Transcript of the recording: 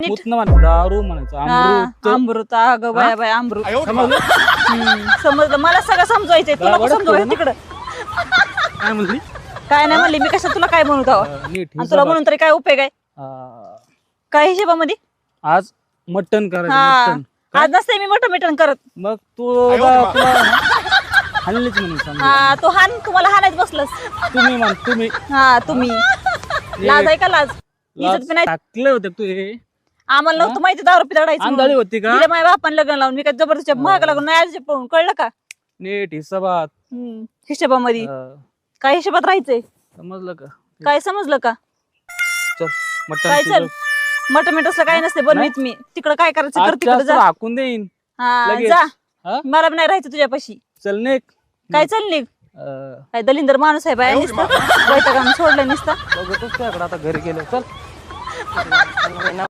मुतनं म्हणायचं, दारू म्हणायचं, अमृत. अमृत अगं बाया बाया अमृत समजलं? समजलं. मला सगळं समजायचंय तुला बरं, कसं समजायचं थोडं तिकडं काय म्हणली? काय नाही म्हणली मी कसं तुला काय म्हणू तेव्हा नीट आणि तुला म्हणून तरी काय उपयोग आहे काय हिशेबामध्ये आज मटण करायचं, हा मटण. आज नसते मी मोठं मिटण करत मग तुला हल्लीच म्हणून समजा. हा तो हान तुम्हाला हाणायच बसलस तुम्ही म्हण, तुम्ही हा तुम्ही लाज आहे का लाज इज्जत पण नाही टाकले होते तू हे आम्हाला नव्हतं माहिती दारू पितडायचं आंधळी होती का? माझ्या बापान लग्न लावून मी काय जबरदस्त महाग लागून नाही आज पळून कळलं का नीट हिसाबात. हिशोबामध्ये काय हिशोबात राहायचंय समजलं का? काय समजलं का चल मटण काय चल तुझं. मटण मिठ असलं काय नसते बनवीत मी तिकडं काय करायचं कर आज तिकडं जास्त जा हाकून देईन. हा लगेच. जा हा? मला बी नाही राहायचं तुझ्यापाशी चल नेक. काय चल निघ काय दलिंदर माणूस आहे बाया नुसतं वैतागानं सोडलं नुसतं बघतोस त्याकडे आता घरी गेलो. चल